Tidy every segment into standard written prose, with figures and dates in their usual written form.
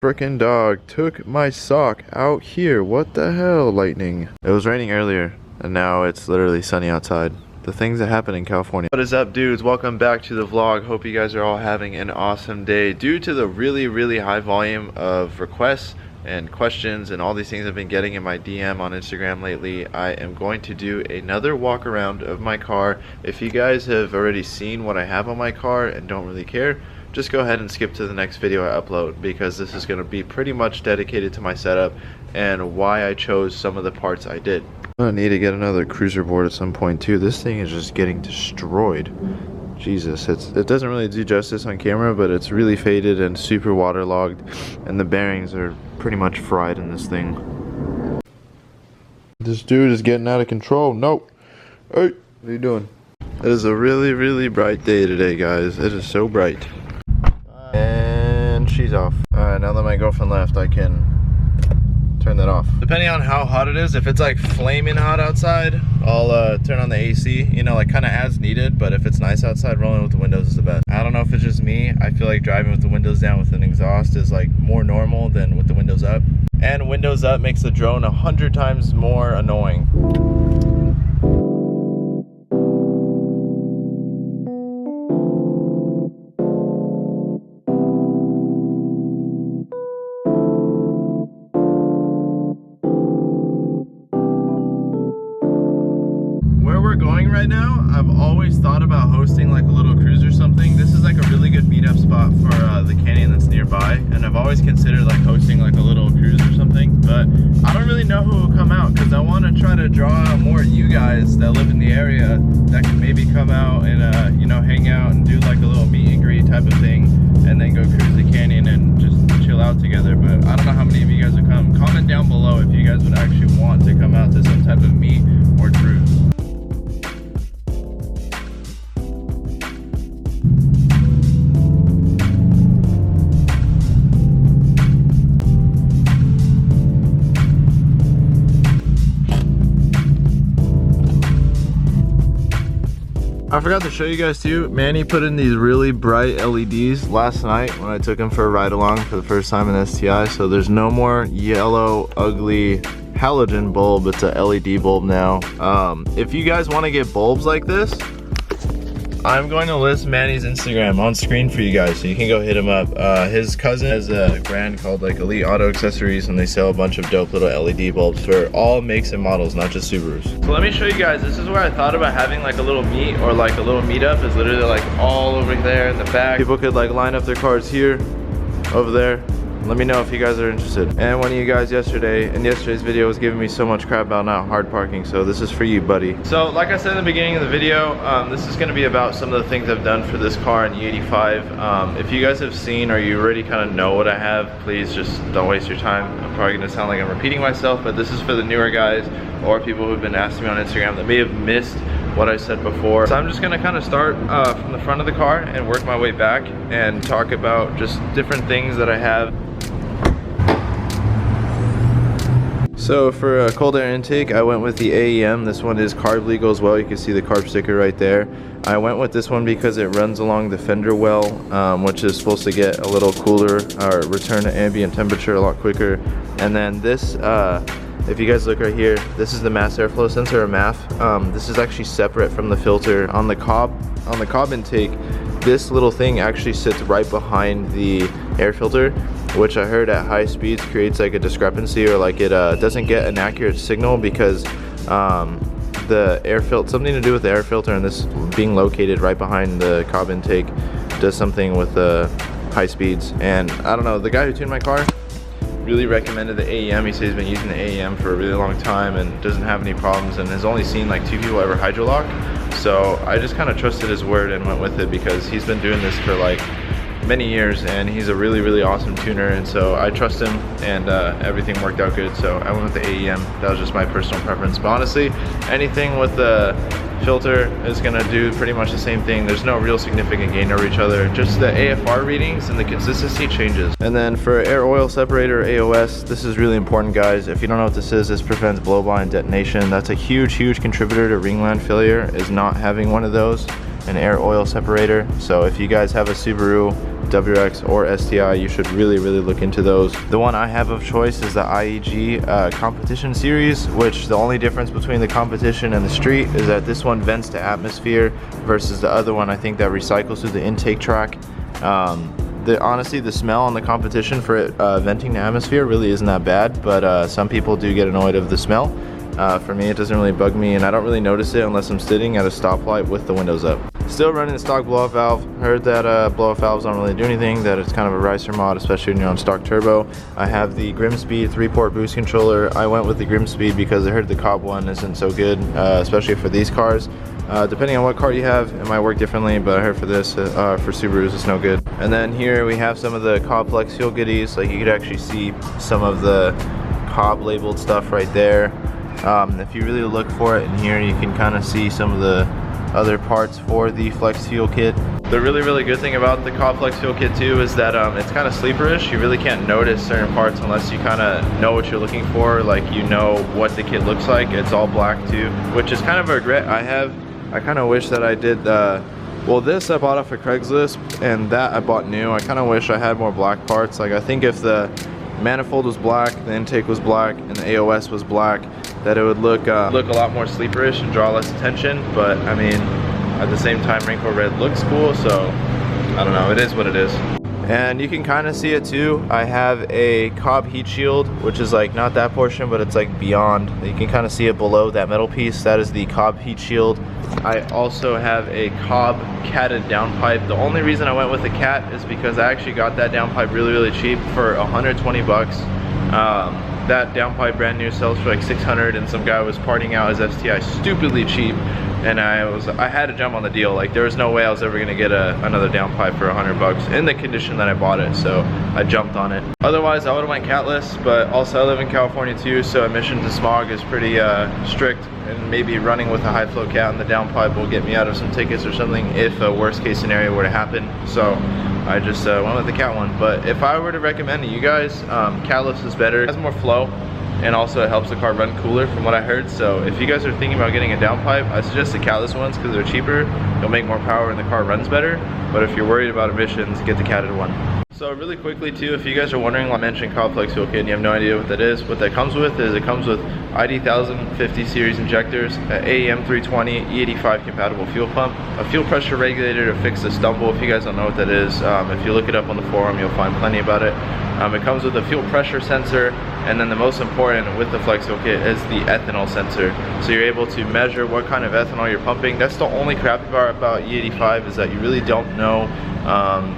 Frickin' dog took my sock out here. What the hell, lightning? It was raining earlier, and now it's literally sunny outside. The things that happen in California. What is up, dudes? Welcome back to the vlog. Hope you guys are all having an awesome day. Due to the really high volume of requests and questions and all these things I've been getting in my DM on Instagram lately, I am going to do another walk around of my car. If you guys have already seen what I have on my car and don't really care, just go ahead and skip to the next video I upload, because this is going to be pretty much dedicated to my setup and why I chose some of the parts I did. I'm going to need to get another cruiser board at some point too. This thing is just getting destroyed. Jesus, it doesn't really do justice on camera, but it's really faded and super waterlogged, and the bearings are pretty much fried in this thing. This dude is getting out of control. Nope. Hey, what are you doing? It is a really bright day today, guys. It is so bright. And she's off. Alright, now that my girlfriend left, I can turn that off. Depending on how hot it is, if it's like flaming hot outside, I'll turn on the AC, you know, like kind of as needed. But if it's nice outside, rolling with the windows is the best. I don't know if it's just me. I feel like driving with the windows down with an exhaust is like more normal than with the windows up. And windows up makes the drone 100 times more annoying. Right now, I've always thought about hosting like a little cruise or something. This is like a really good meetup spot for the canyon that's nearby, and I've always considered like hosting like a little cruise or something, but I don't really know who will come out, because I want to try to draw out more of you guys that live in the area that can maybe come out and you know, hang out and do like a little meet and greet type of thing, and then go cruise the canyon and just chill out together. But I don't know how many of you guys will come. Comment down below if you guys would actually want to come out to some type of meet or cruise. I forgot to show you guys too, Manny put in these really bright LEDs last night when I took him for a ride along for the first time in STI. So there's no more yellow, ugly halogen bulb. It's a LED bulb now. If you guys want to get bulbs like this, I'm going to list Manny's Instagram on screen for you guys, so you can go hit him up. His cousin has a brand called like Elite Auto Accessories, and they sell a bunch of dope little LED bulbs for all makes and models, not just Subarus. So let me show you guys. This is where I thought about having like a little meet or like a little meetup. Is literally like all over there in the back. People could like line up their cars here, over there. Let me know if you guys are interested. And one of you guys in yesterday's video was giving me so much crap about not hard parking, so this is for you, buddy. So like I said in the beginning of the video, this is going to be about some of the things I've done for this car in E85. If you guys have seen or you already kind of know what I have, please just don't waste your time. I'm probably going to sound like I'm repeating myself, but this is for the newer guys or people who've been asking me on Instagram that may have missed what I said before. So I'm just gonna kind of start from the front of the car and work my way back and talk about just different things that I have. So for a cold air intake, I went with the AEM. This one is carb legal as well. You can see the carb sticker right there. I went with this one because it runs along the fender well, which is supposed to get a little cooler or return to ambient temperature a lot quicker. And then this, if you guys look right here, this is the mass airflow sensor, or MAF. This is actually separate from the filter. On the cob intake, this little thing actually sits right behind the air filter, which I heard at high speeds creates like a discrepancy, or like it doesn't get an accurate signal, because the air filter, something to do with the air filter, and this being located right behind the cob intake does something with the high speeds. And I don't know, the guy who tuned my car really recommended the AEM. He said he's been using the AEM for a really long time and doesn't have any problems, and has only seen like 2 people ever hydrolock. So I just kind of trusted his word and went with it, because he's been doing this for like many years and he's a really awesome tuner, and so I trust him, and everything worked out good. So I went with the AEM. That was just my personal preference, but honestly anything with the filter is gonna do pretty much the same thing. There's no real significant gain over each other, just the AFR readings and the consistency changes. And then for air oil separator, AOS, this is really important, guys. If you don't know what this prevents blow-by and detonation. That's a huge contributor to ringland failure, is not having one of those, an air oil separator. So if you guys have a Subaru WX or STI, you should really look into those. The one I have of choice is the IEG competition series, which the only difference between the competition and the street is that this one vents to atmosphere versus the other one I think that recycles through the intake track. Honestly, the smell on the competition for it venting to atmosphere really isn't that bad, but some people do get annoyed of the smell. For me, it doesn't really bug me, and I don't really notice it unless I'm sitting at a stoplight with the windows up. Still running the stock blow-off valve. Heard that blow-off valves don't really do anything, that it's kind of a ricer mod, especially when you're on stock turbo. I have the Grimspeed 3-port boost controller. I went with the Grimspeed because I heard the Cobb one isn't so good, especially for these cars. Depending on what car you have, it might work differently, but I heard for this, for Subarus, it's no good. And then here we have some of the Cobb Flex Fuel goodies. Like, you could actually see some of the Cobb labeled stuff right there. If you really look for it in here, you can kind of see some of the other parts for the Flex Fuel kit. The really good thing about the Cobb Flex Fuel kit too is that it's kind of sleeperish. You really can't notice certain parts unless you kind of know what you're looking for, like you know what the kit looks like. It's all black too, which is kind of a regret I have. I kind of wish that I did well, this I bought off of Craigslist, and that I bought new. I kind of wish I had more black parts. Like, I think if the manifold was black, the intake was black, and the AOS was black, that it would look a lot more sleeperish and draw less attention. But I mean, at the same time, Raincoat Red looks cool, so I don't know, it is what it is. And you can kind of see it too. I have a Cobb heat shield, which is like not that portion, but it's like beyond. You can kind of see it below that metal piece. That is the Cobb heat shield. I also have a Cobb catted downpipe. The only reason I went with the cat is because I actually got that downpipe really cheap for 120 bucks. That downpipe brand new sells for like 600, and some guy was partying out his STI stupidly cheap, and I had to jump on the deal. Like, there was no way I was ever gonna get another downpipe for 100 bucks in the condition that I bought it, so I jumped on it. Otherwise, I would've went catless, but also I live in California too, so emission to smog is pretty strict, and maybe running with a high flow cat in the downpipe will get me out of some tickets or something if a worst case scenario were to happen. So I just went with the cat one. But if I were to recommend to you guys, catless is better. It has more flow, and also it helps the car run cooler from what I heard. So if you guys are thinking about getting a downpipe, I suggest the catless ones because they're cheaper. You'll make more power and the car runs better. But if you're worried about emissions, get the catted one. So really quickly too, if you guys are wondering, I mentioned Cobb Flex Fuel Kit and you have no idea what that is, what that comes with is it comes with ID 1050 series injectors, AEM 320 E85 compatible fuel pump, a fuel pressure regulator to fix the stumble. If you guys don't know what that is, if you look it up on the forum, you'll find plenty about it. It comes with a fuel pressure sensor, and then the most important with the Flex Fuel Kit is the ethanol sensor. So you're able to measure what kind of ethanol you're pumping. That's the only crappy part about E85 is that you really don't know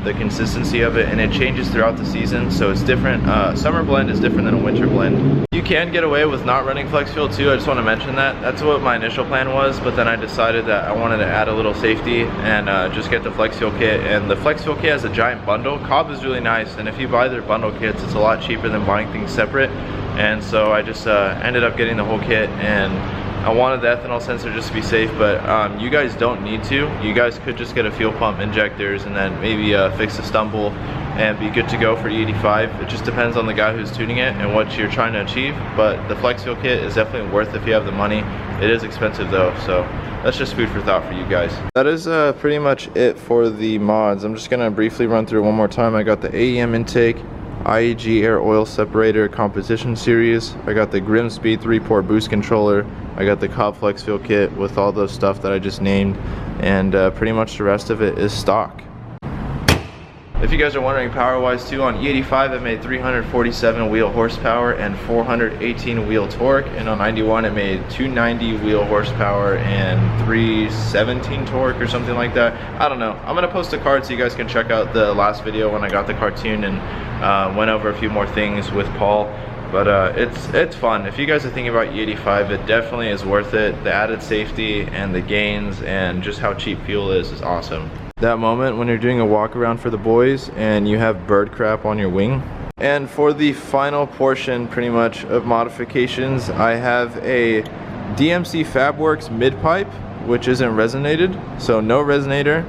the consistency of it, and it changes throughout the season, so it's different. Summer blend is different than a winter blend. You can get away with not running flex fuel too. I just want to mention that. That's what my initial plan was, but then I decided that I wanted to add a little safety and just get the Flex Fuel Kit. And the Flex Fuel Kit has a giant bundle. Cobb is really nice, and if you buy their bundle kits, it's a lot cheaper than buying things separate. And so I just ended up getting the whole kit, and I wanted the ethanol sensor just to be safe, but you guys don't need to. You guys could just get a fuel pump, injectors, and then maybe fix the stumble and be good to go for E85. It just depends on the guy who's tuning it and what you're trying to achieve, but the Flex Fuel Kit is definitely worth it if you have the money. It is expensive though, so that's just food for thought for you guys. That is pretty much it for the mods. I'm just gonna briefly run through one more time. I got the AEM intake, IEG air oil separator competition series. I got the Grimspeed 3-port boost controller. I got the Cobb Flex Fuel Kit with all those stuff that I just named, and pretty much the rest of it is stock. If you guys are wondering power-wise too, on E85 it made 347 wheel horsepower and 418 wheel torque, and on 91 it made 290 wheel horsepower and 317 torque or something like that. I don't know. I'm gonna post a card so you guys can check out the last video when I got the cartoon and went over a few more things with Paul. But it's fun. If you guys are thinking about E85, it definitely is worth it. The added safety and the gains and just how cheap fuel is awesome. That moment when you're doing a walk around for the boys and you have bird crap on your wing. And for the final portion pretty much of modifications, I have a DMC Fabworks mid-pipe, which isn't resonated, so no resonator,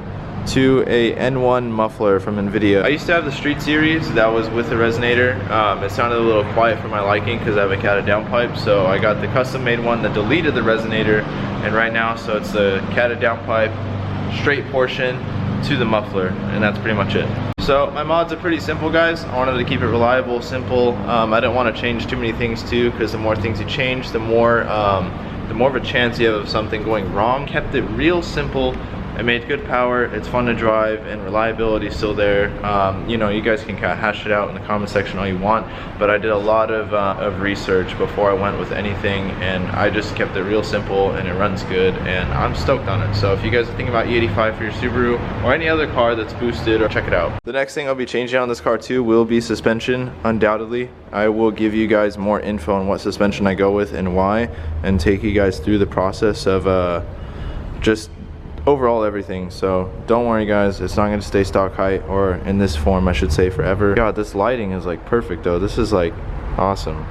to a N1 muffler from NVIDIA. I used to have the Street Series that was with the resonator. It sounded a little quiet for my liking because I have a catted downpipe, so I got the custom made one that deleted the resonator, and right now, so it's the catted downpipe, straight portion, to the muffler, and that's pretty much it. So my mods are pretty simple, guys. I wanted to keep it reliable, simple. I didn't want to change too many things too, because the more things you change, the more of a chance you have of something going wrong. Kept it real simple. It made good power, it's fun to drive, and reliability is still there. You know, you guys can kind of hash it out in the comment section all you want, but I did a lot of research before I went with anything, and I just kept it real simple, and it runs good, and I'm stoked on it. So if you guys are thinking about E85 for your Subaru, or any other car that's boosted, or check it out. The next thing I'll be changing on this car too will be suspension, undoubtedly. I will give you guys more info on what suspension I go with and why, and take you guys through the process of just overall everything. So don't worry, guys, it's not going to stay stock height, or in this form I should say, forever. God, this lighting is like perfect though. This is like awesome.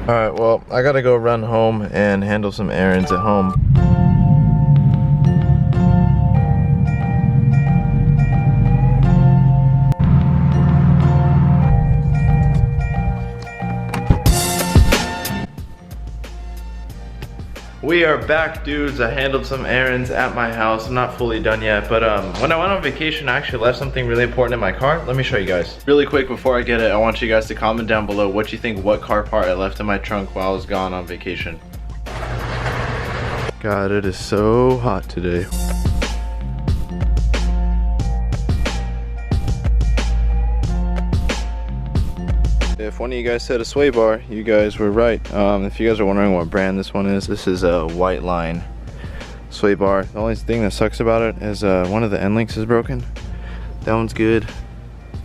Alright, well, I gotta go run home and handle some errands at home. We are back, dudes. I handled some errands at my house. I'm not fully done yet, but when I went on vacation, I actually left something really important in my car. Let me show you guys. Really quick before I get it, I want you guys to comment down below what you think, what car part I left in my trunk while I was gone on vacation. God, it is so hot today. If one of you guys said a sway bar, you guys were right. If you guys are wondering what brand this one is, this is a White Line sway bar. The only thing that sucks about it is one of the end links is broken. That one's good,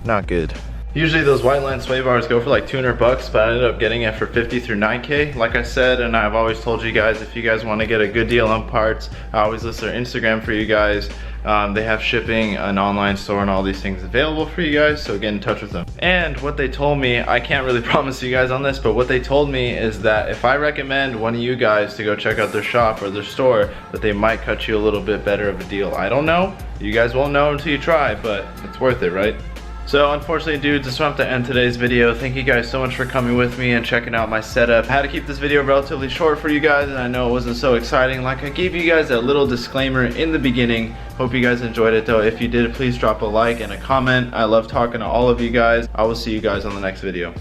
not good. Usually those White Line sway bars go for like 200 bucks, but I ended up getting it for 50 through 9K. Like I said, and I've always told you guys, if you guys want to get a good deal on parts, I always list their Instagram for you guys. They have shipping, an online store, and all these things available for you guys, so get in touch with them. And what they told me, I can't really promise you guys on this, but what they told me is that if I recommend one of you guys to go check out their shop or their store, that they might cut you a little bit better of a deal. I don't know. You guys won't know until you try, but it's worth it, right? So unfortunately, dudes, this will have to end today's video. Thank you guys so much for coming with me and checking out my setup. I had to keep this video relatively short for you guys, and I know it wasn't so exciting. Like, I gave you guys that little disclaimer in the beginning. Hope you guys enjoyed it though. If you did, please drop a like and a comment. I love talking to all of you guys. I will see you guys on the next video.